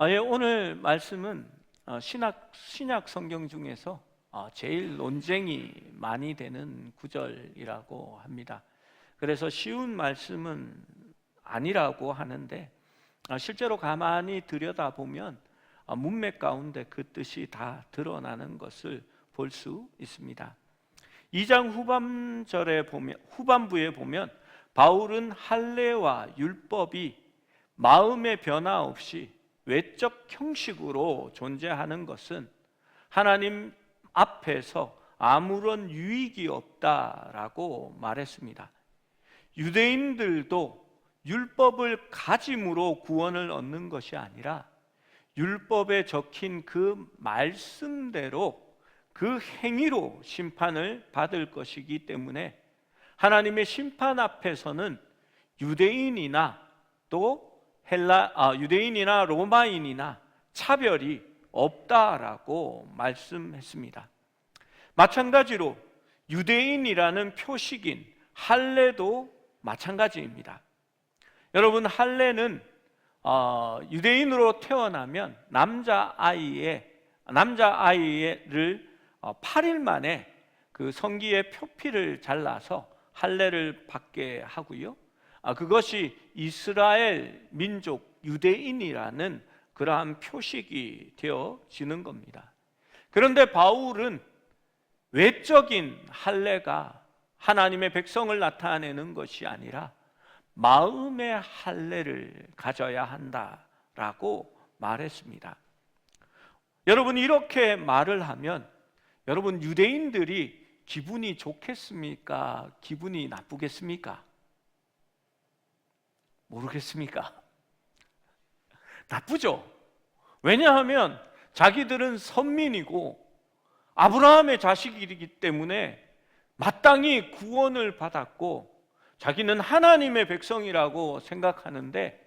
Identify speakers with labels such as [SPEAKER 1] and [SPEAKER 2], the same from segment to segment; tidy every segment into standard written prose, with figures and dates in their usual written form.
[SPEAKER 1] 예, 오늘 말씀은 신약 성경 중에서 제일 논쟁이 많이 되는 구절이라고 합니다. 그래서 쉬운 말씀은 아니라고 하는데 실제로 가만히 들여다보면 문맥 가운데 그 뜻이 다 드러나는 것을 볼 수 있습니다. 2장 후반부에 보면 바울은 할례와 율법이 마음의 변화 없이 외적 형식으로 존재하는 것은 하나님 앞에서 아무런 유익이 없다라고 말했습니다. 유대인들도 율법을 가짐으로 구원을 얻는 것이 아니라 율법에 적힌 그 말씀대로 그 행위로 심판을 받을 것이기 때문에 하나님의 심판 앞에서는 유대인이나 유대인이나 로마인이나 차별이 없다라고 말씀했습니다. 마찬가지로 유대인이라는 표식인 할례도 마찬가지입니다. 여러분, 할례는 유대인으로 태어나면 남자아이를 8일 만에 그 성기의 표피를 잘라서 할례를 받게 하고요. 그것이 이스라엘 민족 유대인이라는 그러한 표식이 되어지는 겁니다. 그런데 바울은 외적인 할례가 하나님의 백성을 나타내는 것이 아니라 마음의 할례를 가져야 한다라고 말했습니다. 여러분, 이렇게 말을 하면 여러분, 유대인들이 기분이 좋겠습니까? 기분이 나쁘겠습니까? 모르겠습니까? 나쁘죠. 왜냐하면 자기들은 선민이고 아브라함의 자식이기 때문에 마땅히 구원을 받았고 자기는 하나님의 백성이라고 생각하는데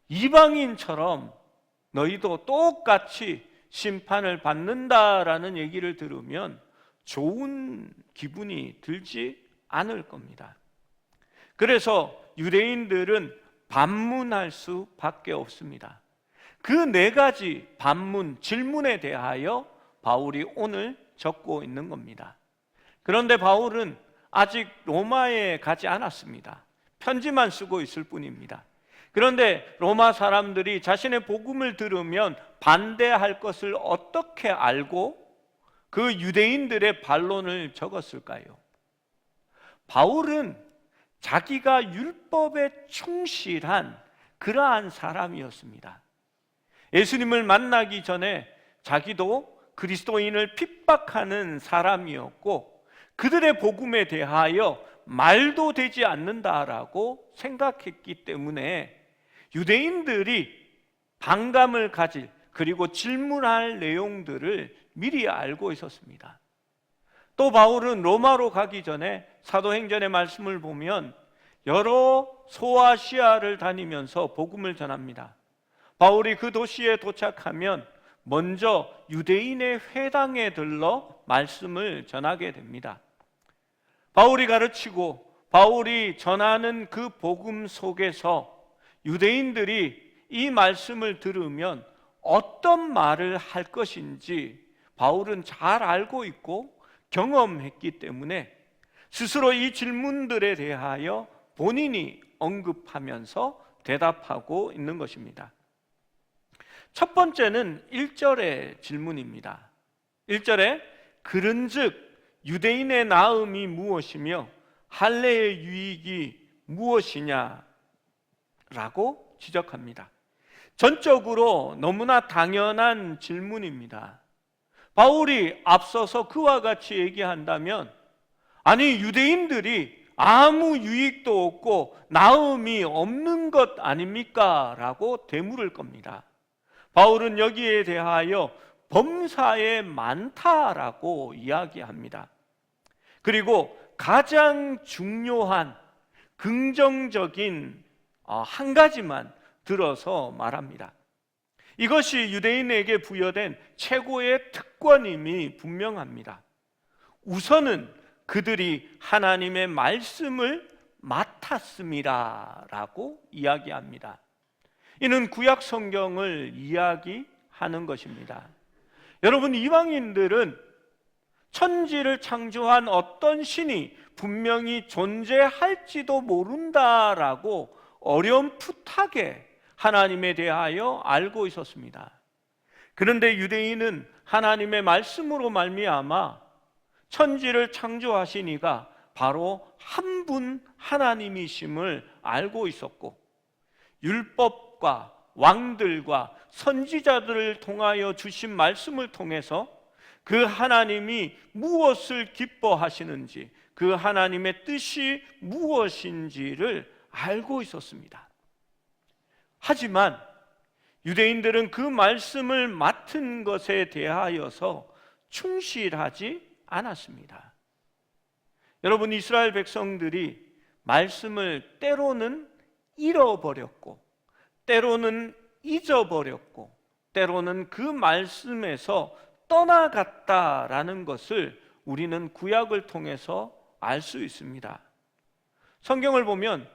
[SPEAKER 1] 이방인처럼 너희도 똑같이 심판을 받는다라는 얘기를 들으면 좋은 기분이 들지 않을 겁니다. 그래서 유대인들은 반문할 수밖에 없습니다. 그 네 가지 질문에 대하여 바울이 오늘 적고 있는 겁니다. 그런데 바울은 아직 로마에 가지 않았습니다. 편지만 쓰고 있을 뿐입니다. 그런데 로마 사람들이 자신의 복음을 들으면 반대할 것을 어떻게 알고 그 유대인들의 반론을 적었을까요? 바울은 자기가 율법에 충실한 그러한 사람이었습니다. 예수님을 만나기 전에 자기도 그리스도인을 핍박하는 사람이었고 그들의 복음에 대하여 말도 되지 않는다라고 생각했기 때문에 유대인들이 반감을 가질 그리고 질문할 내용들을 미리 알고 있었습니다. 또 바울은 로마로 가기 전에 사도행전의 말씀을 보면 여러 소아시아를 다니면서 복음을 전합니다. 바울이 그 도시에 도착하면 먼저 유대인의 회당에 들러 말씀을 전하게 됩니다. 바울이 가르치고 바울이 전하는 그 복음 속에서 유대인들이 이 말씀을 들으면 어떤 말을 할 것인지 바울은 잘 알고 있고 경험했기 때문에 스스로 이 질문들에 대하여 본인이 언급하면서 대답하고 있는 것입니다. 첫 번째는 1절의 질문입니다. 1절에 그런즉 유대인의 나음이 무엇이며 할례의 유익이 무엇이냐라고 지적합니다. 전적으로 너무나 당연한 질문입니다. 바울이 앞서서 그와 같이 얘기한다면 아니 유대인들이 아무 유익도 없고 나음이 없는 것 아닙니까? 라고 되물을 겁니다. 바울은 여기에 대하여 범사에 많다라고 이야기합니다. 그리고 가장 중요한 긍정적인 한 가지만 들어서 말합니다. 이것이 유대인에게 부여된 최고의 특권임이 분명합니다. 우선은 그들이 하나님의 말씀을 맡았습니다라고 이야기합니다. 이는 구약 성경을 이야기하는 것입니다. 여러분, 이방인들은 천지를 창조한 어떤 신이 분명히 존재할지도 모른다라고 어렴풋하게 하나님에 대하여 알고 있었습니다. 그런데 유대인은 하나님의 말씀으로 말미암아 천지를 창조하신 이가 바로 한 분 하나님이심을 알고 있었고, 율법과 왕들과 선지자들을 통하여 주신 말씀을 통해서 그 하나님이 무엇을 기뻐하시는지, 그 하나님의 뜻이 무엇인지를 알고 있었습니다. 하지만 유대인들은 그 말씀을 맡은 것에 대하여서 충실하지 않았습니다. 여러분, 이스라엘 백성들이 말씀을 때로는 잃어버렸고, 때로는 잊어버렸고, 때로는 그 말씀에서 떠나갔다라는 것을 우리는 구약을 통해서 알 수 있습니다. 성경을 보면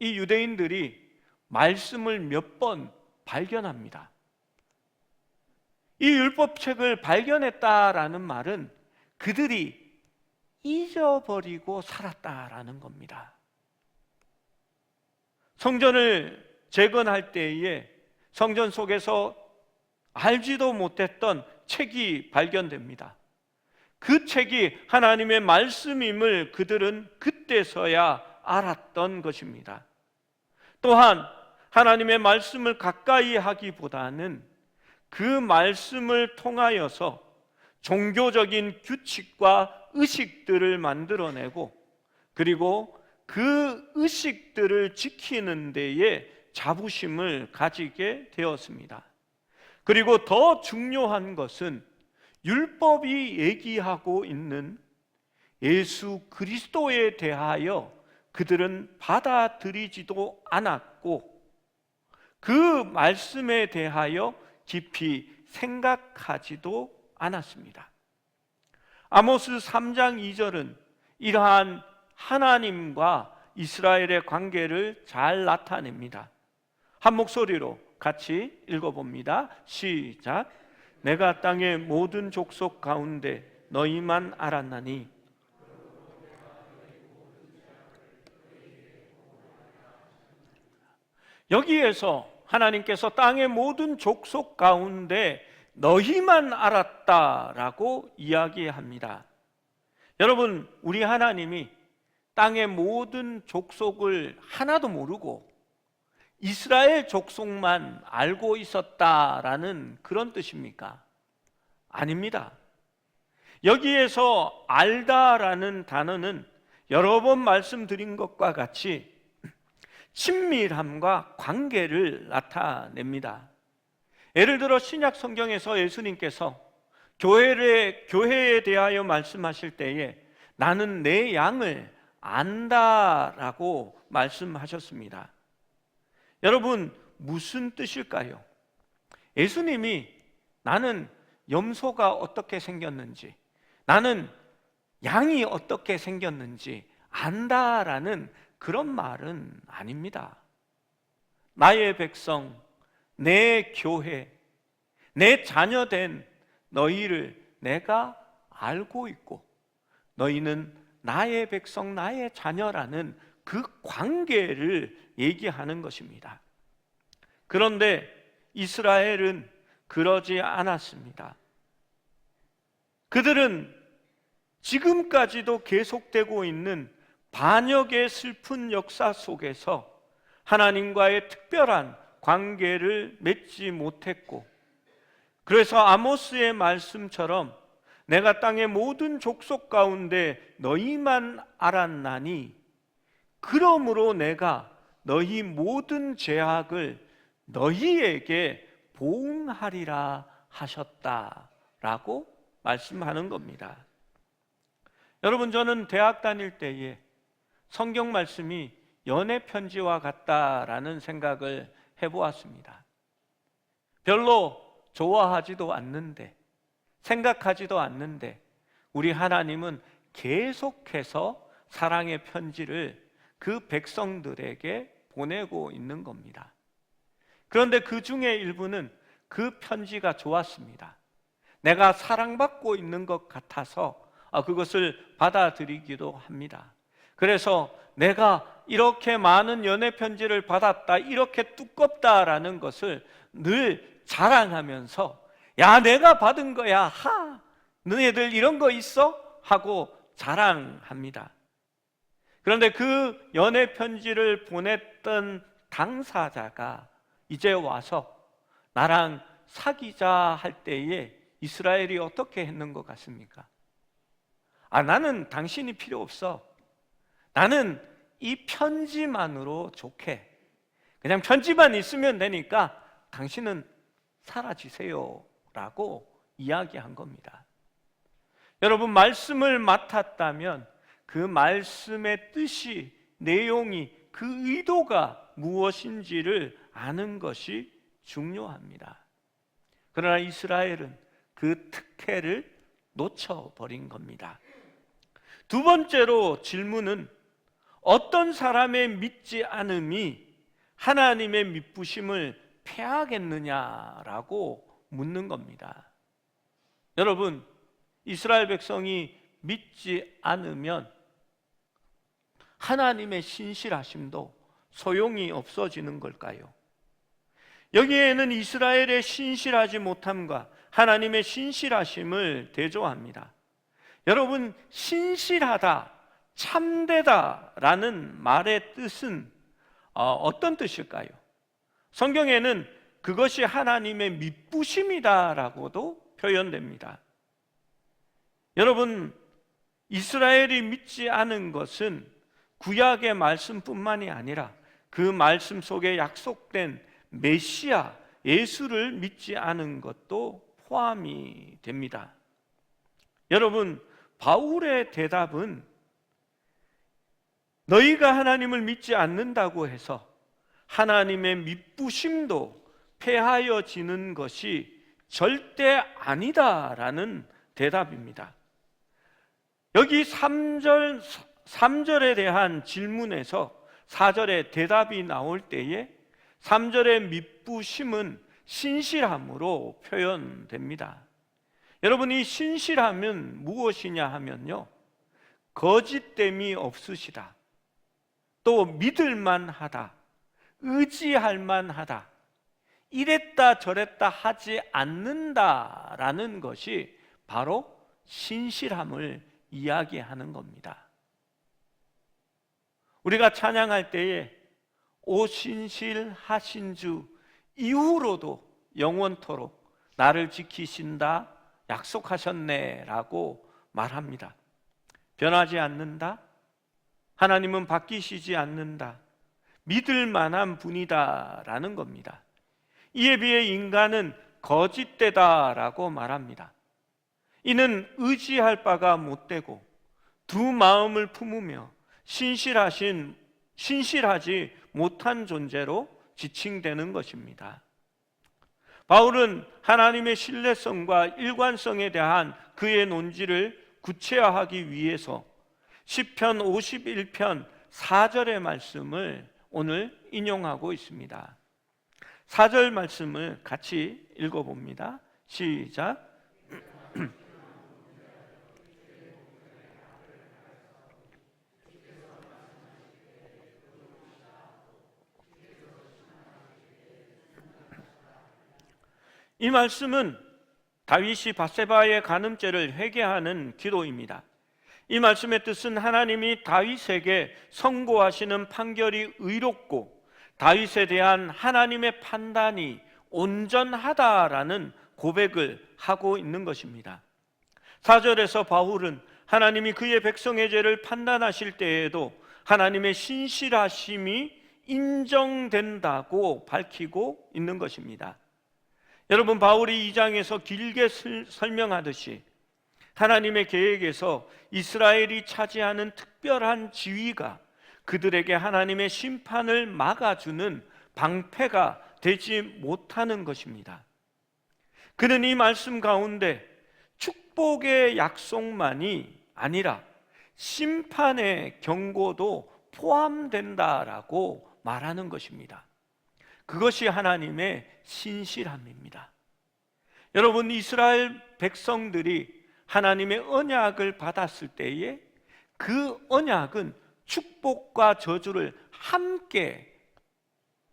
[SPEAKER 1] 이 유대인들이 말씀을 몇 번 발견합니다. 이 율법책을 발견했다라는 말은 그들이 잊어버리고 살았다라는 겁니다. 성전을 재건할 때에 성전 속에서 알지도 못했던 책이 발견됩니다. 그 책이 하나님의 말씀임을 그들은 그때서야 알았던 것입니다. 또한 하나님의 말씀을 가까이 하기보다는 그 말씀을 통하여서 종교적인 규칙과 의식들을 만들어내고, 그리고 그 의식들을 지키는 데에 자부심을 가지게 되었습니다. 그리고 더 중요한 것은 율법이 얘기하고 있는 예수 그리스도에 대하여 그들은 받아들이지도 않았고, 그 말씀에 대하여 깊이 생각하지도 않았습니다. 아모스 3장 2절은 이러한 하나님과 이스라엘의 관계를 잘 나타냅니다. 한 목소리로 같이 읽어봅니다. 시작. 내가 땅의 모든 족속 가운데 너희만 알았나니. 여기에서 하나님께서 땅의 모든 족속 가운데 너희만 알았다라고 이야기합니다. 여러분, 우리 하나님이 땅의 모든 족속을 하나도 모르고 이스라엘 족속만 알고 있었다라는 그런 뜻입니까? 아닙니다. 여기에서 알다라는 단어는 여러 번 말씀드린 것과 같이 친밀함과 관계를 나타냅니다. 예를 들어 신약 성경에서 예수님께서 교회에 대하여 말씀하실 때에 나는 내 양을 안다라고 말씀하셨습니다. 여러분, 무슨 뜻일까요? 예수님이 나는 염소가 어떻게 생겼는지, 나는 양이 어떻게 생겼는지 안다라는 그런 말은 아닙니다. 나의 백성, 내 교회, 내 자녀된 너희를 내가 알고 있고, 너희는 나의 백성, 나의 자녀라는 그 관계를 얘기하는 것입니다. 그런데 이스라엘은 그러지 않았습니다. 그들은 지금까지도 계속되고 있는 반역의 슬픈 역사 속에서 하나님과의 특별한 관계를 맺지 못했고, 그래서 아모스의 말씀처럼 내가 땅의 모든 족속 가운데 너희만 알았나니 그러므로 내가 너희 모든 죄악을 너희에게 보응하리라 하셨다라고 말씀하는 겁니다. 여러분, 저는 대학 다닐 때에 성경 말씀이 연애 편지와 같다라는 생각을 해보았습니다. 별로 좋아하지도 않는데, 생각하지도 않는데 우리 하나님은 계속해서 사랑의 편지를 그 백성들에게 보내고 있는 겁니다. 그런데 그 중에 일부는 그 편지가 좋았습니다. 내가 사랑받고 있는 것 같아서 그것을 받아들이기도 합니다. 그래서 내가 이렇게 많은 연애 편지를 받았다, 이렇게 두껍다라는 것을 늘 자랑하면서, 야, 내가 받은 거야, 너희들 이런 거 있어? 하고 자랑합니다. 그런데 그 연애 편지를 보냈던 당사자가 이제 와서 나랑 사귀자 할 때에 이스라엘이 어떻게 했는 것 같습니까? 나는 당신이 필요 없어. 나는 이 편지만으로 좋게. 그냥 편지만 있으면 되니까 당신은 사라지세요 라고 이야기한 겁니다. 여러분, 말씀을 맡았다면 그 말씀의 뜻이, 내용이, 그 의도가 무엇인지를 아는 것이 중요합니다. 그러나 이스라엘은 그 특혜를 놓쳐버린 겁니다. 두 번째로 질문은 어떤 사람의 믿지 않음이 하나님의 미쁘심을 패하겠느냐라고 묻는 겁니다. 여러분, 이스라엘 백성이 믿지 않으면 하나님의 신실하심도 소용이 없어지는 걸까요? 여기에는 이스라엘의 신실하지 못함과 하나님의 신실하심을 대조합니다. 여러분, 신실하다, 참되다라는 말의 뜻은 어떤 뜻일까요? 성경에는 그것이 하나님의 미쁘심이다라고도 표현됩니다. 여러분, 이스라엘이 믿지 않은 것은 구약의 말씀뿐만이 아니라 그 말씀 속에 약속된 메시아, 예수를 믿지 않은 것도 포함이 됩니다. 여러분, 바울의 대답은 너희가 하나님을 믿지 않는다고 해서 하나님의 미쁘심도 패하여지는 것이 절대 아니다라는 대답입니다. 여기 3절에 대한 질문에서 4절에 대답이 나올 때에 3절의 미쁘심은 신실함으로 표현됩니다. 여러분, 이 신실함은 무엇이냐 하면요, 거짓됨이 없으시다, 또 믿을만하다, 의지할만하다, 이랬다 저랬다 하지 않는다라는 것이 바로 신실함을 이야기하는 겁니다. 우리가 찬양할 때에 오 신실하신 주 이후로도 영원토록 나를 지키신다 약속하셨네 라고 말합니다. 변하지 않는다, 하나님은 바뀌시지 않는다, 믿을 만한 분이다 라는 겁니다. 이에 비해 인간은 거짓되다라고 말합니다. 이는 의지할 바가 못되고 두 마음을 품으며 신실하지 못한 존재로 지칭되는 것입니다. 바울은 하나님의 신뢰성과 일관성에 대한 그의 논지를 구체화하기 위해서 시편 51편 4절의 말씀을 오늘 인용하고 있습니다. 4절 말씀을 같이 읽어봅니다. 시작. 이 말씀은 다윗이 밧세바의 간음죄를 회개하는 기도입니다. 이 말씀의 뜻은 하나님이 다윗에게 선고하시는 판결이 의롭고 다윗에 대한 하나님의 판단이 온전하다라는 고백을 하고 있는 것입니다. 4절에서 바울은 하나님이 그의 백성의 죄를 판단하실 때에도 하나님의 신실하심이 인정된다고 밝히고 있는 것입니다. 여러분, 바울이 2장에서 길게 설명하듯이 하나님의 계획에서 이스라엘이 차지하는 특별한 지위가 그들에게 하나님의 심판을 막아주는 방패가 되지 못하는 것입니다. 그는 이 말씀 가운데 축복의 약속만이 아니라 심판의 경고도 포함된다라고 말하는 것입니다. 그것이 하나님의 신실함입니다. 여러분, 이스라엘 백성들이 하나님의 언약을 받았을 때에 그 언약은 축복과 저주를 함께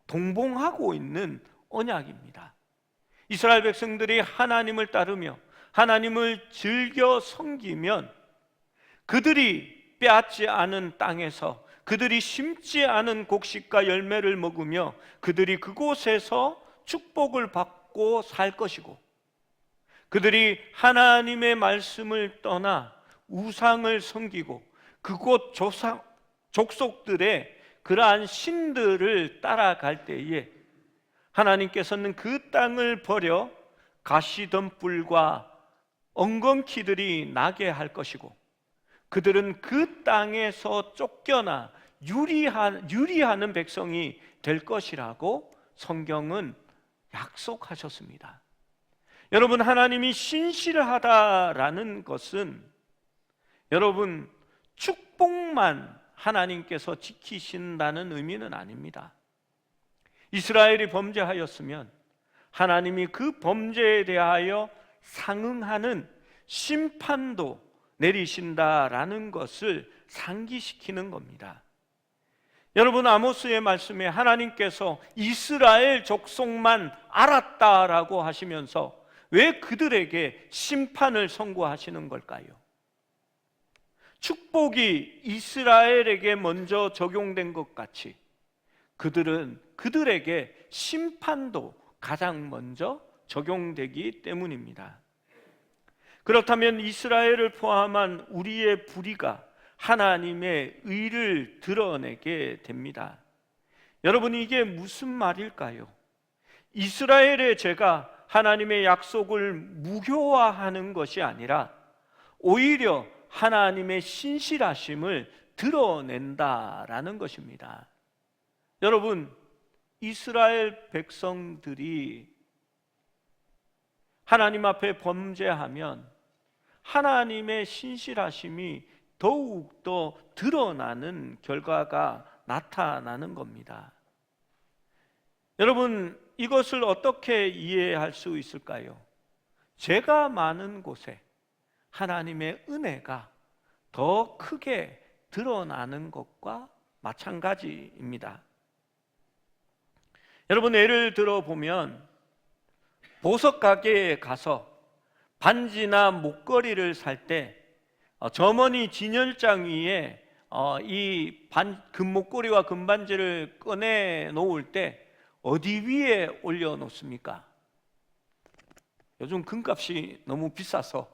[SPEAKER 1] 동봉하고 있는 언약입니다. 이스라엘 백성들이 하나님을 따르며 하나님을 즐겨 섬기면 그들이 빼앗지 않은 땅에서 그들이 심지 않은 곡식과 열매를 먹으며 그들이 그곳에서 축복을 받고 살 것이고, 그들이 하나님의 말씀을 떠나 우상을 섬기고 그곳 족속들의 그러한 신들을 따라갈 때에 하나님께서는 그 땅을 버려 가시덤불과 엉겅퀴들이 나게 할 것이고, 그들은 그 땅에서 쫓겨나 유리하는 백성이 될 것이라고 성경은 약속하셨습니다. 여러분, 하나님이 신실하다라는 것은 여러분 축복만 하나님께서 지키신다는 의미는 아닙니다. 이스라엘이 범죄하였으면 하나님이 그 범죄에 대하여 상응하는 심판도 내리신다라는 것을 상기시키는 겁니다. 여러분, 아모스의 말씀에 하나님께서 이스라엘 족속만 알았다라고 하시면서 왜 그들에게 심판을 선고하시는 걸까요? 축복이 이스라엘에게 먼저 적용된 것 같이 그들에게 심판도 가장 먼저 적용되기 때문입니다. 그렇다면 이스라엘을 포함한 우리의 불의가 하나님의 의를 드러내게 됩니다. 여러분, 이게 무슨 말일까요? 이스라엘의 죄가 하나님의 약속을 무효화하는 것이 아니라 오히려 하나님의 신실하심을 드러낸다라는 것입니다. 여러분, 이스라엘 백성들이 하나님 앞에 범죄하면 하나님의 신실하심이 더욱더 드러나는 결과가 나타나는 겁니다. 여러분, 이것을 어떻게 이해할 수 있을까요? 죄가 많은 곳에 하나님의 은혜가 더 크게 드러나는 것과 마찬가지입니다. 여러분, 예를 들어 보면 보석 가게에 가서 반지나 목걸이를 살 때 점원이 진열장 위에 이 금목걸이와 금반지를 꺼내 놓을 때 어디 위에 올려 놓습니까? 요즘 금값이 너무 비싸서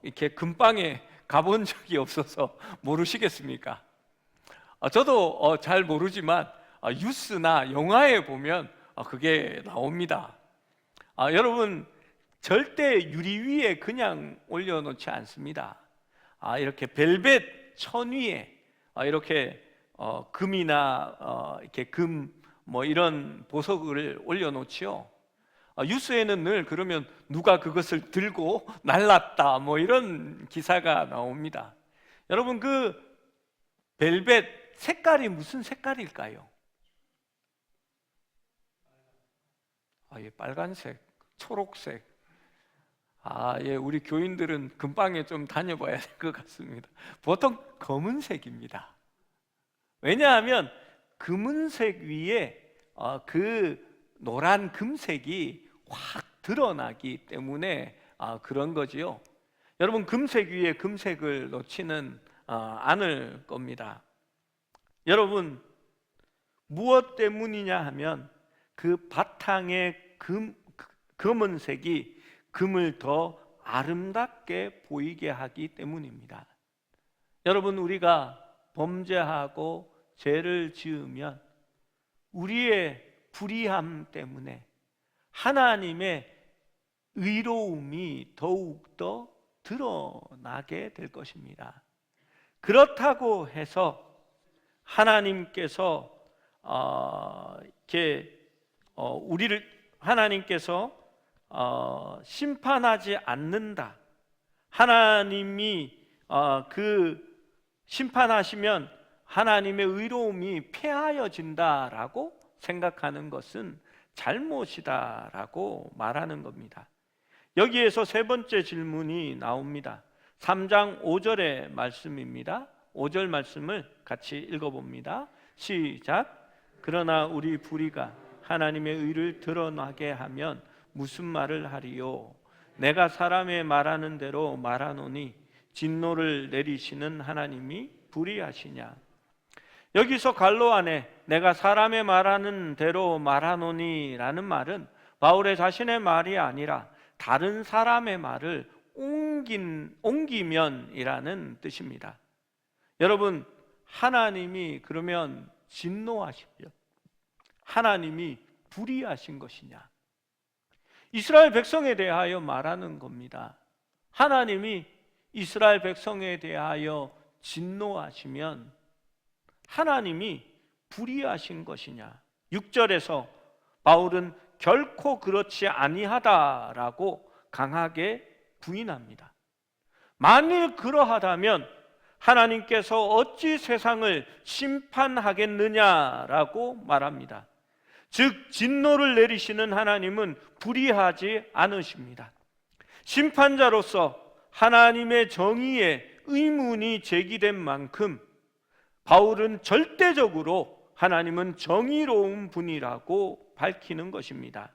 [SPEAKER 1] 이렇게 금방에 가본 적이 없어서 모르시겠습니까? 저도 잘 모르지만 뉴스나 영화에 보면 그게 나옵니다. 여러분, 절대 유리 위에 그냥 올려놓지 않습니다. 이렇게 벨벳 천 위에 이렇게 금이나 이렇게 금 뭐 이런 보석을 올려놓지요. 뉴스에는 늘 그러면 누가 그것을 들고 날랐다 뭐 이런 기사가 나옵니다. 여러분, 그 벨벳 색깔이 무슨 색깔일까요? 예, 빨간색, 초록색. 예, 우리 교인들은 금방에 좀 다녀봐야 될 것 같습니다. 보통 검은색입니다. 왜냐하면 금은색 위에 그 노란 금색이 확 드러나기 때문에 그런 거지요. 여러분, 금색 위에 금색을 놓지는 않을 겁니다. 여러분, 무엇 때문이냐 하면 그 바탕의 검은색이 금을 더 아름답게 보이게 하기 때문입니다. 여러분, 우리가 범죄하고 죄를 지으면 우리의 불의함 때문에 하나님의 의로움이 더욱더 드러나게 될 것입니다. 그렇다고 해서 하나님께서 하나님께서 심판하지 않는다. 하나님이 심판하시면 하나님의 의로움이 폐하여진다라고 생각하는 것은 잘못이다라고 말하는 겁니다. 여기에서 세 번째 질문이 나옵니다. 3장 5절의 말씀입니다. 5절 말씀을 같이 읽어봅니다. 시작. 그러나 우리 불의가 하나님의 의를 드러나게 하면 무슨 말을 하리요? 내가 사람의 말하는 대로 말하노니 진노를 내리시는 하나님이 불의하시냐? 여기서 갈로 안에 내가 사람의 말하는 대로 말하노니 라는 말은 바울의 자신의 말이 아니라 다른 사람의 말을 옮기면이라는 뜻입니다. 여러분, 하나님이 그러면 진노하시며 하나님이 불의하신 것이냐? 이스라엘 백성에 대하여 말하는 겁니다. 하나님이 이스라엘 백성에 대하여 진노하시면 하나님이 불의하신 것이냐? 6절에서 바울은 결코 그렇지 아니하다라고 강하게 부인합니다. 만일 그러하다면 하나님께서 어찌 세상을 심판하겠느냐라고 말합니다. 즉 진노를 내리시는 하나님은 불의하지 않으십니다. 심판자로서 하나님의 정의에 의문이 제기된 만큼 바울은 절대적으로 하나님은 정의로운 분이라고 밝히는 것입니다.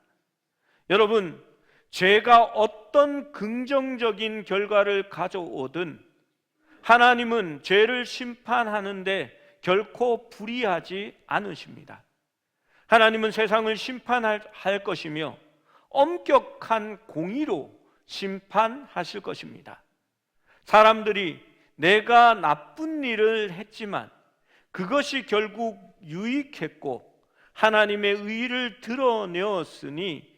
[SPEAKER 1] 여러분, 죄가 어떤 긍정적인 결과를 가져오든 하나님은 죄를 심판하는데 결코 불의하지 않으십니다. 하나님은 세상을 심판할 것이며 엄격한 공의로 심판하실 것입니다. 사람들이 내가 나쁜 일을 했지만 그것이 결국 유익했고 하나님의 의를 드러내었으니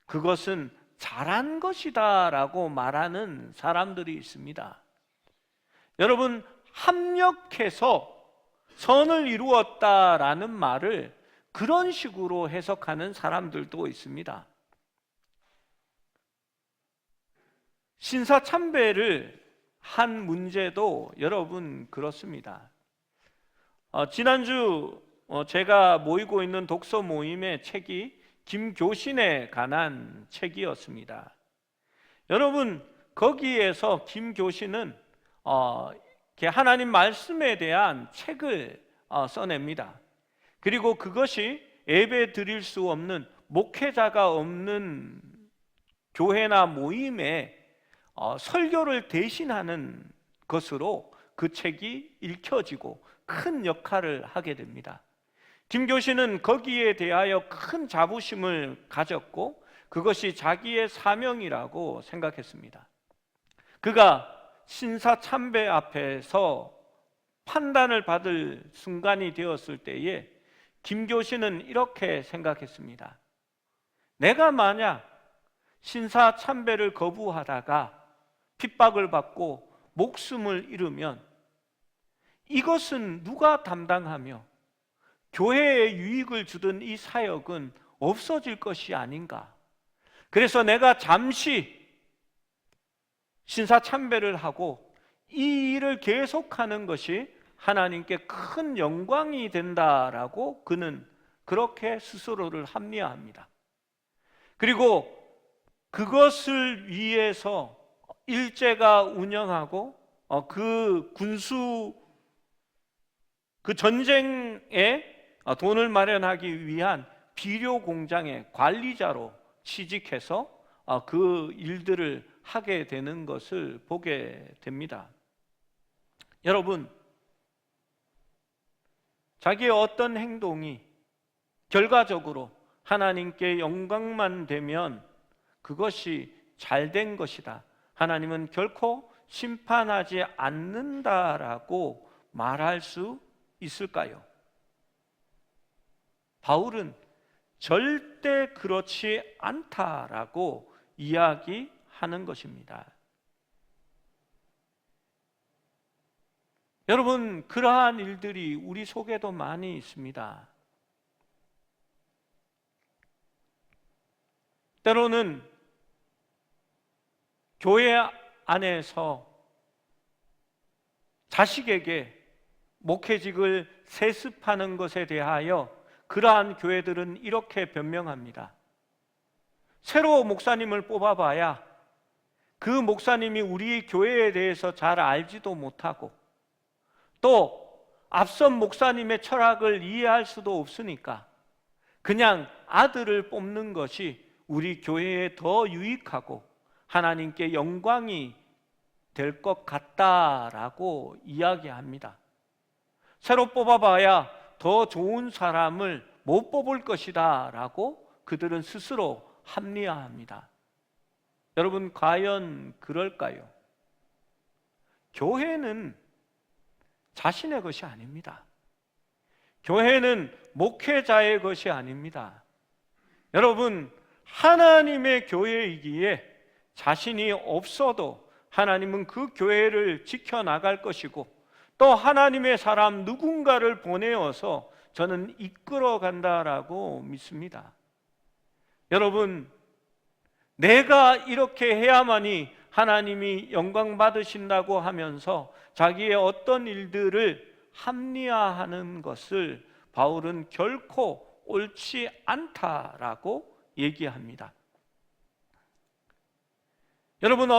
[SPEAKER 1] 그것은 잘한 것이다 라고 말하는 사람들이 있습니다. 여러분, 합력해서 선을 이루었다라는 말을 그런 식으로 해석하는 사람들도 있습니다. 신사참배를 한 문제도 여러분 그렇습니다. 지난주 제가 모이고 있는 독서 모임의 책이 김교신에 관한 책이었습니다. 여러분, 거기에서 김교신은 하나님 말씀에 대한 책을 써냅니다. 그리고 그것이 예배 드릴 수 없는 목회자가 없는 교회나 모임에 설교를 대신하는 것으로 그 책이 읽혀지고 큰 역할을 하게 됩니다. 김교신은 거기에 대하여 큰 자부심을 가졌고 그것이 자기의 사명이라고 생각했습니다. 그가 신사참배 앞에서 판단을 받을 순간이 되었을 때에 김교신은 이렇게 생각했습니다. 내가 만약 신사참배를 거부하다가 핍박을 받고 목숨을 잃으면 이것은 누가 담당하며 교회에 유익을 주던 이 사역은 없어질 것이 아닌가. 그래서 내가 잠시 신사참배를 하고 이 일을 계속하는 것이 하나님께 큰 영광이 된다라고 그는 그렇게 스스로를 합리화합니다. 그리고 그것을 위해서 일제가 운영하고 그 전쟁에 돈을 마련하기 위한 비료 공장의 관리자로 취직해서 그 일들을 하게 되는 것을 보게 됩니다. 여러분, 자기의 어떤 행동이 결과적으로 하나님께 영광만 되면 그것이 잘된 것이다, 하나님은 결코 심판하지 않는다라고 말할 수 있을까요? 바울은 절대 그렇지 않다라고 이야기하는 것입니다. 여러분, 그러한 일들이 우리 속에도 많이 있습니다. 때로는 교회 안에서 자식에게 목회직을 세습하는 것에 대하여 그러한 교회들은 이렇게 변명합니다. 새로 목사님을 뽑아봐야 그 목사님이 우리 교회에 대해서 잘 알지도 못하고 또 앞선 목사님의 철학을 이해할 수도 없으니까 그냥 아들을 뽑는 것이 우리 교회에 더 유익하고 하나님께 영광이 될 것 같다라고 이야기합니다. 새로 뽑아봐야 더 좋은 사람을 못 뽑을 것이다 라고 그들은 스스로 합리화합니다. 여러분, 과연 그럴까요? 교회는 자신의 것이 아닙니다. 교회는 목회자의 것이 아닙니다. 여러분, 하나님의 교회이기에 자신이 없어도 하나님은 그 교회를 지켜나갈 것이고 또 하나님의 사람 누군가를 보내어서 저는 이끌어 간다라고 믿습니다. 여러분, 내가 이렇게 해야만이 하나님이 영광 받으신다고 하면서 자기의 어떤 일들을 합리화하는 것을 바울은 결코 옳지 않다라고 얘기합니다. 여러분,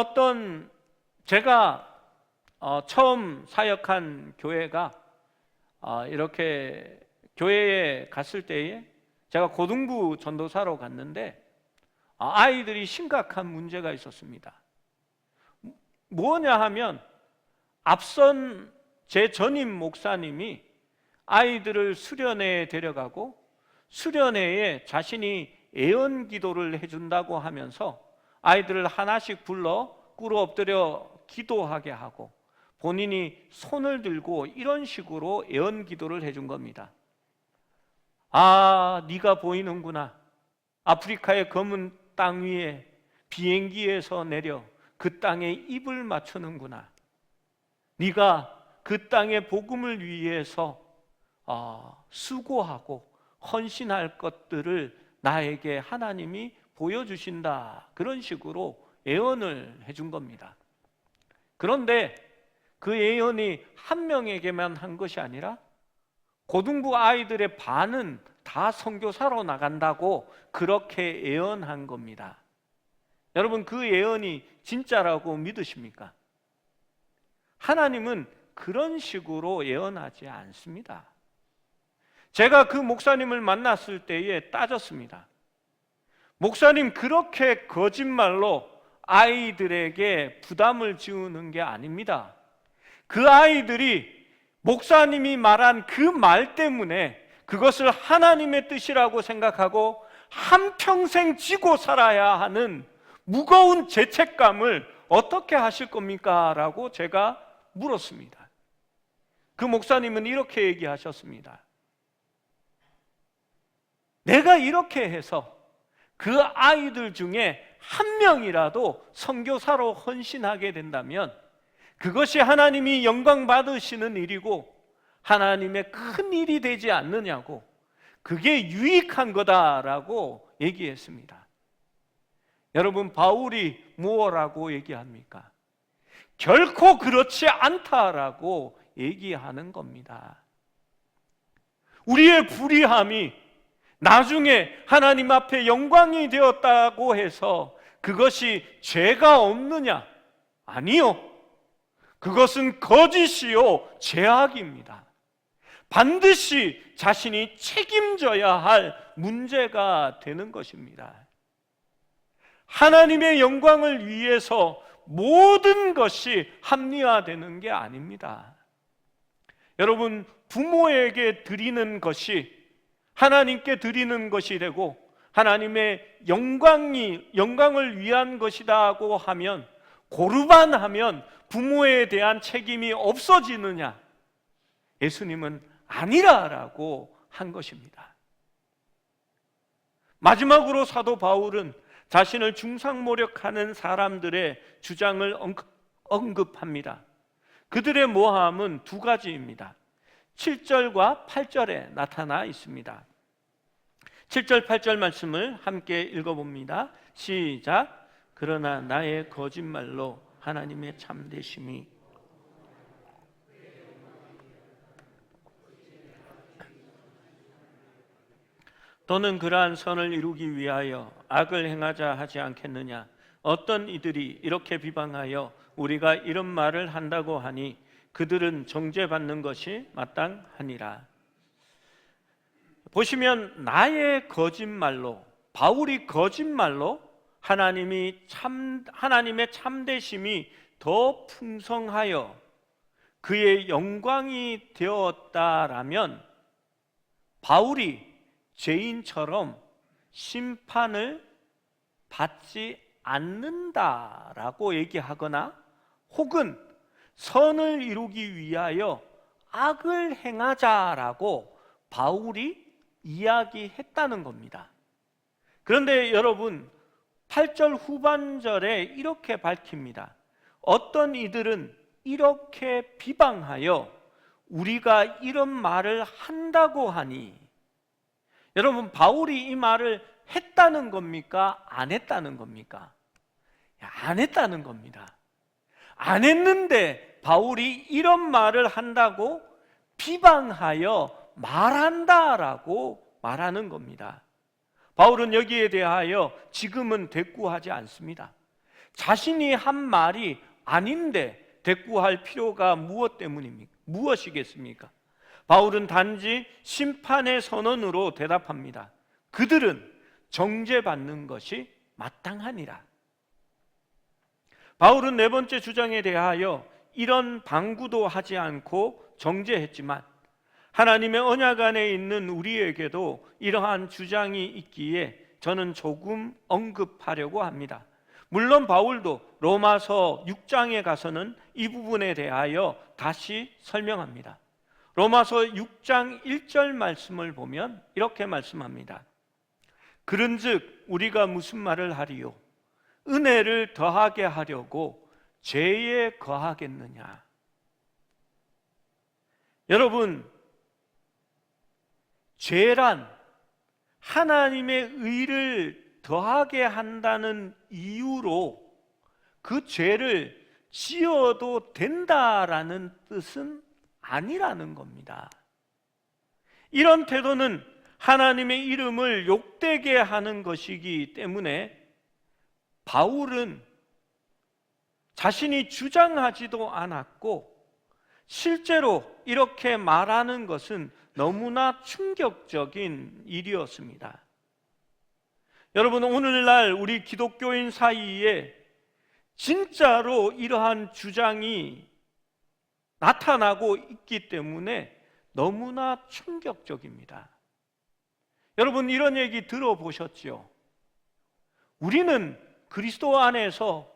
[SPEAKER 1] 제가 처음 사역한 교회가 이렇게 교회에 갔을 때에 제가 고등부 전도사로 갔는데 아이들이 심각한 문제가 있었습니다. 뭐냐 하면 앞선 제 전임 목사님이 아이들을 수련회에 데려가고 수련회에 자신이 애언 기도를 해준다고 하면서 아이들을 하나씩 불러 꿇어 엎드려 기도하게 하고 본인이 손을 들고 이런 식으로 애언 기도를 해준 겁니다. 아, 네가 보이는구나. 아프리카의 검은 땅 위에 비행기에서 내려 그 땅에 입을 맞추는구나. 네가 그 땅의 복음을 위해서 수고하고 헌신할 것들을 나에게 하나님이 보여주신다. 그런 식으로 애언을 해준 겁니다. 그런데 그 애언이 한 명에게만 한 것이 아니라 고등부 아이들의 반은 다 선교사로 나간다고 그렇게 애언한 겁니다. 여러분, 그 애언이 진짜라고 믿으십니까? 하나님은 그런 식으로 예언하지 않습니다. 제가 그 목사님을 만났을 때에 따졌습니다. 목사님, 그렇게 거짓말로 아이들에게 부담을 지우는 게 아닙니다. 그 아이들이 목사님이 말한 그 말 때문에 그것을 하나님의 뜻이라고 생각하고 한평생 지고 살아야 하는 무거운 죄책감을 어떻게 하실 겁니까? 라고 제가 물었습니다. 그 목사님은 이렇게 얘기하셨습니다. 내가 이렇게 해서 그 아이들 중에 한 명이라도 선교사로 헌신하게 된다면 그것이 하나님이 영광 받으시는 일이고 하나님의 큰 일이 되지 않느냐고, 그게 유익한 거다라고 얘기했습니다. 여러분, 바울이 무엇라고 얘기합니까? 결코 그렇지 않다라고 얘기하는 겁니다. 우리의 불의함이 나중에 하나님 앞에 영광이 되었다고 해서 그것이 죄가 없느냐? 아니요. 그것은 거짓이요 죄악입니다. 반드시 자신이 책임져야 할 문제가 되는 것입니다. 하나님의 영광을 위해서 모든 것이 합리화되는 게 아닙니다. 여러분, 부모에게 드리는 것이 하나님께 드리는 것이 되고 하나님의 영광을 위한 것이라고 하면, 고르반하면 부모에 대한 책임이 없어지느냐? 예수님은 아니라라고 한 것입니다. 마지막으로 사도 바울은 자신을 중상모략하는 사람들의 주장을 언급합니다. 그들의 모함은 두 가지입니다. 7절과 8절에 나타나 있습니다. 7절 8절 말씀을 함께 읽어봅니다. 시작. 그러나 나의 거짓말로 하나님의 참되심이 또는 그러한 선을 이루기 위하여 악을 행하자 하지 않겠느냐? 어떤 이들이 이렇게 비방하여 우리가 이런 말을 한다고 하니 그들은 정죄받는 것이 마땅하니라. 보시면 나의 거짓말로, 바울이 거짓말로 하나님의 참되심이 더 풍성하여 그의 영광이 되었다라면 바울이 죄인처럼 심판을 받지 않는다라고 얘기하거나 혹은 선을 이루기 위하여 악을 행하자라고 바울이 이야기했다는 겁니다. 그런데 여러분 8절 후반절에 이렇게 밝힙니다. 어떤 이들은 이렇게 비방하여 우리가 이런 말을 한다고 하니, 여러분 바울이 이 말을 했다는 겁니까? 안 했다는 겁니까? 안 했다는 겁니다. 안 했는데 바울이 이런 말을 한다고 비방하여 말한다라고 말하는 겁니다. 바울은 여기에 대하여 지금은 대꾸하지 않습니다. 자신이 한 말이 아닌데 대꾸할 필요가 무엇 때문입니까? 무엇이겠습니까? 바울은 단지 심판의 선언으로 대답합니다. 그들은 정죄받는 것이 마땅하니라. 바울은 네 번째 주장에 대하여 이런 방구도 하지 않고 정죄했지만 하나님의 언약 안에 있는 우리에게도 이러한 주장이 있기에 저는 조금 언급하려고 합니다. 물론 바울도 로마서 6장에 가서는 이 부분에 대하여 다시 설명합니다. 로마서 6장 1절 말씀을 보면 이렇게 말씀합니다. 그런즉 우리가 무슨 말을 하리요? 은혜를 더하게 하려고 죄에 거하겠느냐? 여러분, 죄란 하나님의 의를 더하게 한다는 이유로 그 죄를 지어도 된다라는 뜻은 아니라는 겁니다. 이런 태도는 하나님의 이름을 욕되게 하는 것이기 때문에 바울은 자신이 주장하지도 않았고 실제로 이렇게 말하는 것은 너무나 충격적인 일이었습니다. 여러분, 오늘날 우리 기독교인 사이에 진짜로 이러한 주장이 나타나고 있기 때문에 너무나 충격적입니다. 여러분, 이런 얘기 들어보셨죠? 우리는 그리스도 안에서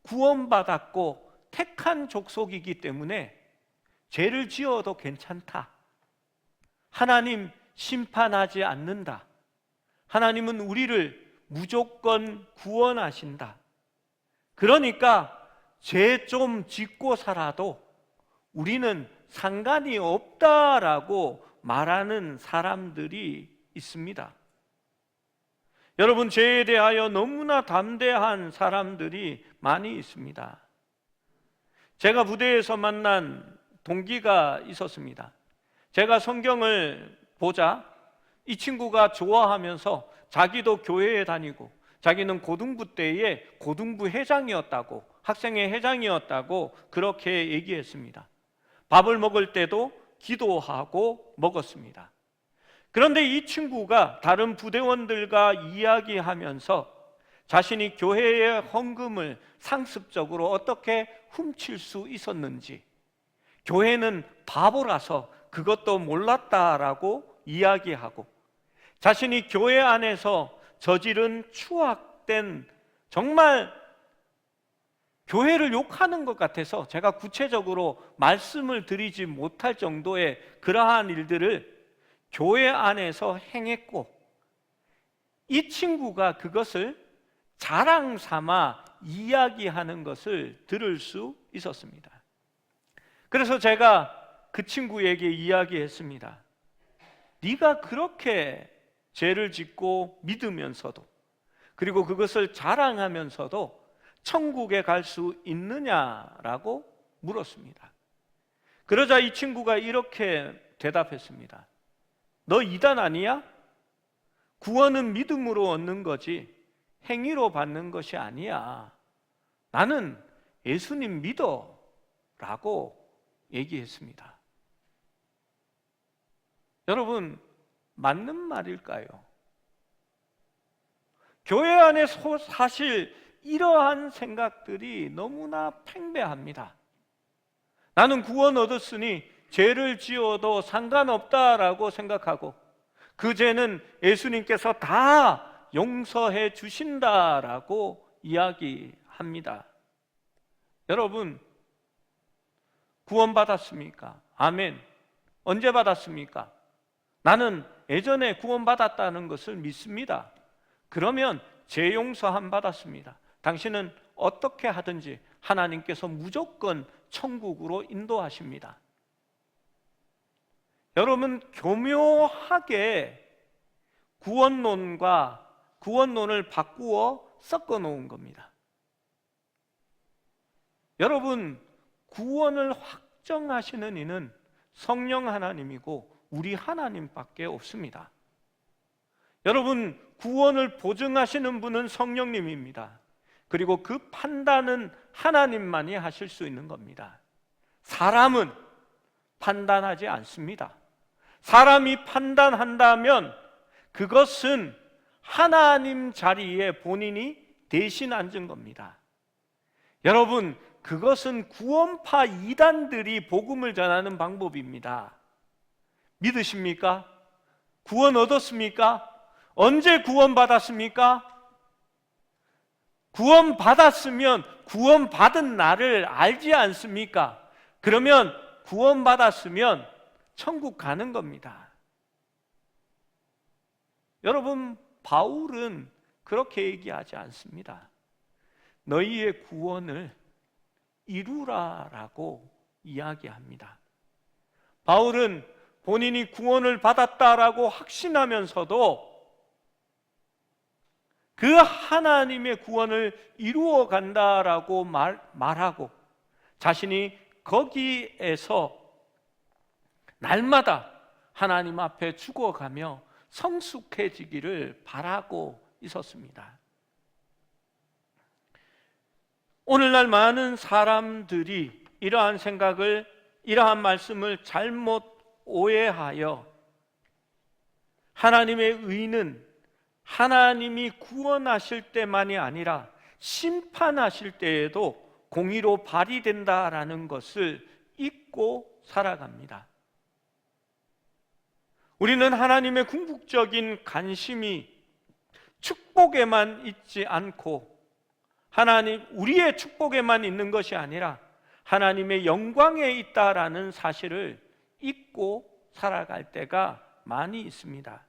[SPEAKER 1] 구원받았고 택한 족속이기 때문에 죄를 지어도 괜찮다. 하나님 심판하지 않는다. 하나님은 우리를 무조건 구원하신다. 그러니까 죄 좀 짓고 살아도 우리는 상관이 없다라고 말하는 사람들이 있습니다. 여러분, 죄에 대하여 너무나 담대한 사람들이 많이 있습니다. 제가 부대에서 만난 동기가 있었습니다. 제가 성경을 보자 이 친구가 좋아하면서 자기도 교회에 다니고 자기는 고등부 때에 고등부 회장이었다고, 학생회 회장이었다고 그렇게 얘기했습니다. 밥을 먹을 때도 기도하고 먹었습니다. 그런데 이 친구가 다른 부대원들과 이야기하면서 자신이 교회의 헌금을 상습적으로 어떻게 훔칠 수 있었는지, 교회는 바보라서 그것도 몰랐다라고 이야기하고, 자신이 교회 안에서 저지른 추악된, 정말 교회를 욕하는 것 같아서 제가 구체적으로 말씀을 드리지 못할 정도의 그러한 일들을 교회 안에서 행했고, 이 친구가 그것을 자랑 삼아 이야기하는 것을 들을 수 있었습니다. 그래서 제가 그 친구에게 이야기했습니다. 네가 그렇게 죄를 짓고 믿으면서도, 그리고 그것을 자랑하면서도 천국에 갈 수 있느냐라고 물었습니다. 그러자 이 친구가 이렇게 대답했습니다. 너 이단 아니야? 구원은 믿음으로 얻는 거지 행위로 받는 것이 아니야. 나는 예수님 믿어 라고 얘기했습니다. 여러분, 맞는 말일까요? 교회 안에 사실 이러한 생각들이 너무나 팽배합니다. 나는 구원 얻었으니 죄를 지어도 상관없다라고 생각하고 그 죄는 예수님께서 다 용서해 주신다라고 이야기합니다. 여러분, 구원받았습니까? 아멘. 언제 받았습니까? 나는 예전에 구원받았다는 것을 믿습니다. 그러면 죄 용서함 받았습니다. 당신은 어떻게 하든지 하나님께서 무조건 천국으로 인도하십니다. 여러분, 교묘하게 구원론을 바꾸어 섞어 놓은 겁니다. 여러분, 구원을 확정하시는 이는 성령 하나님이고 우리 하나님밖에 없습니다. 여러분, 구원을 보증하시는 분은 성령님입니다. 그리고 그 판단은 하나님만이 하실 수 있는 겁니다. 사람은 판단하지 않습니다. 사람이 판단한다면 그것은 하나님 자리에 본인이 대신 앉은 겁니다. 여러분, 그것은 구원파 이단들이 복음을 전하는 방법입니다. 믿으십니까? 구원 얻었습니까? 언제 구원받았습니까? 구원받았으면 구원받은 나를 알지 않습니까? 그러면 구원받았으면 천국 가는 겁니다. 여러분, 바울은 그렇게 얘기하지 않습니다. 너희의 구원을 이루라라고 이야기합니다. 바울은 본인이 구원을 받았다라고 확신하면서도 그 하나님의 구원을 이루어 간다라고 말하고 자신이 거기에서 날마다 하나님 앞에 죽어가며 성숙해지기를 바라고 있었습니다. 오늘날 많은 사람들이 이러한 말씀을 잘못 오해하여 하나님의 의는 하나님이 구원하실 때만이 아니라 심판하실 때에도 공의로 발휘된다라는 것을 잊고 살아갑니다. 우리는 하나님의 궁극적인 관심이 축복에만 있지 않고 우리의 축복에만 있는 것이 아니라 하나님의 영광에 있다라는 사실을 잊고 살아갈 때가 많이 있습니다.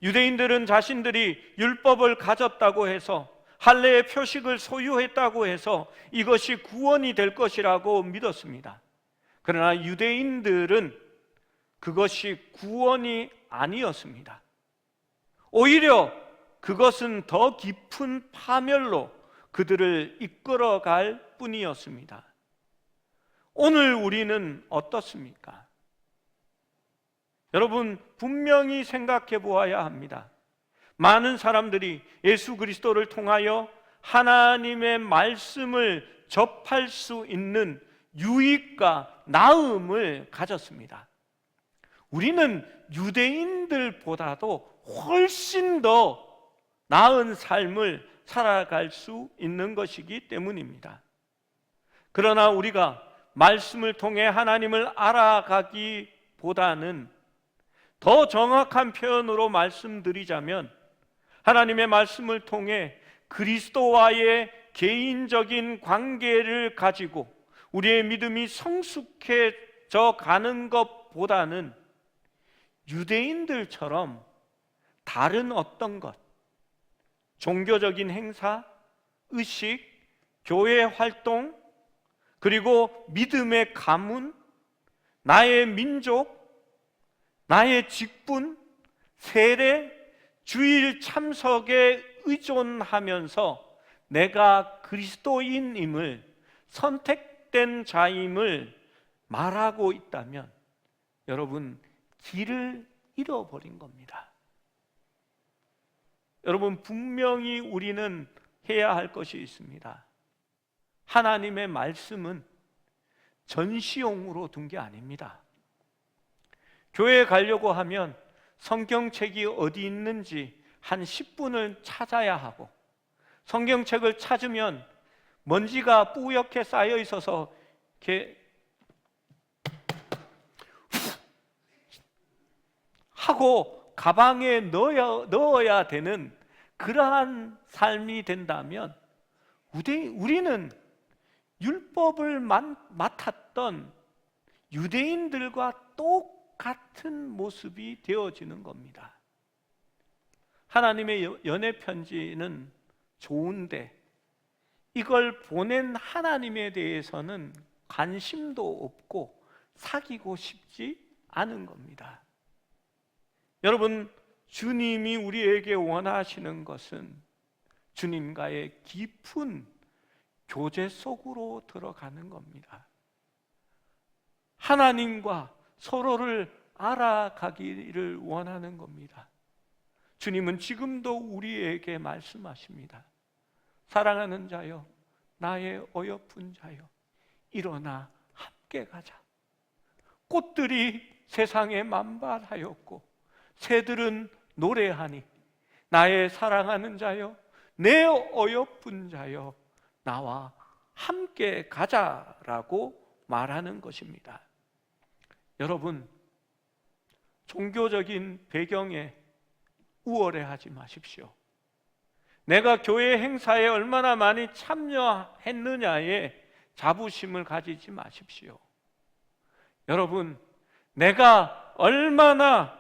[SPEAKER 1] 유대인들은 자신들이 율법을 가졌다고 해서 할례의 표식을 소유했다고 해서 이것이 구원이 될 것이라고 믿었습니다. 그러나 유대인들은 그것이 구원이 아니었습니다. 오히려 그것은 더 깊은 파멸로 그들을 이끌어갈 뿐이었습니다. 오늘 우리는 어떻습니까? 여러분, 분명히 생각해 보아야 합니다. 많은 사람들이 예수 그리스도를 통하여 하나님의 말씀을 접할 수 있는 유익과 나음을 가졌습니다. 우리는 유대인들보다도 훨씬 더 나은 삶을 살아갈 수 있는 것이기 때문입니다. 그러나 우리가 말씀을 통해 하나님을 알아가기보다는 더 정확한 표현으로 말씀드리자면 하나님의 말씀을 통해 그리스도와의 개인적인 관계를 가지고 우리의 믿음이 성숙해져 가는 것보다는 유대인들처럼 다른 어떤 것, 종교적인 행사, 의식, 교회 활동, 그리고 믿음의 가문, 나의 민족, 나의 직분, 세례, 주일 참석에 의존하면서 내가 그리스도인임을, 선택된 자임을 말하고 있다면 여러분, 길을 잃어버린 겁니다. 여러분, 분명히 우리는 해야 할 것이 있습니다. 하나님의 말씀은 전시용으로 둔 게 아닙니다. 교회에 가려고 하면 성경책이 어디 있는지 한 10분을 찾아야 하고, 성경책을 찾으면 먼지가 뿌옇게 쌓여 있어서 이렇게 하고 가방에 넣어야 되는 그러한 삶이 된다면, 우리는 율법을 맡았던 유대인들과 똑같은 모습이 되어지는 겁니다. 하나님의 연애 편지는 좋은데 이걸 보낸 하나님에 대해서는 관심도 없고 사귀고 싶지 않은 겁니다. 여러분, 주님이 우리에게 원하시는 것은 주님과의 깊은 교제 속으로 들어가는 겁니다. 하나님과 서로를 알아가기를 원하는 겁니다. 주님은 지금도 우리에게 말씀하십니다. 사랑하는 자여, 나의 어여쁜 자여, 일어나 함께 가자. 꽃들이 세상에 만발하였고 새들은 노래하니, 나의 사랑하는 자여, 내 어여쁜 자여, 나와 함께 가자라고 말하는 것입니다. 여러분, 종교적인 배경에 우월해하지 마십시오. 내가 교회 행사에 얼마나 많이 참여했느냐에 자부심을 가지지 마십시오. 여러분, 내가 얼마나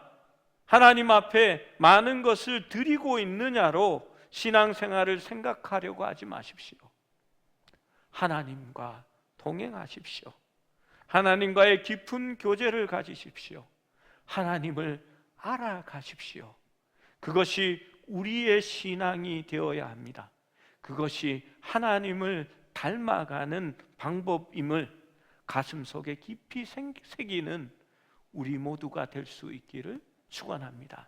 [SPEAKER 1] 하나님 앞에 많은 것을 드리고 있느냐로 신앙생활을 생각하려고 하지 마십시오. 하나님과 동행하십시오. 하나님과의 깊은 교제를 가지십시오. 하나님을 알아가십시오. 그것이 우리의 신앙이 되어야 합니다. 그것이 하나님을 닮아가는 방법임을 가슴속에 깊이 새기는 우리 모두가 될 수 있기를 축원합니다.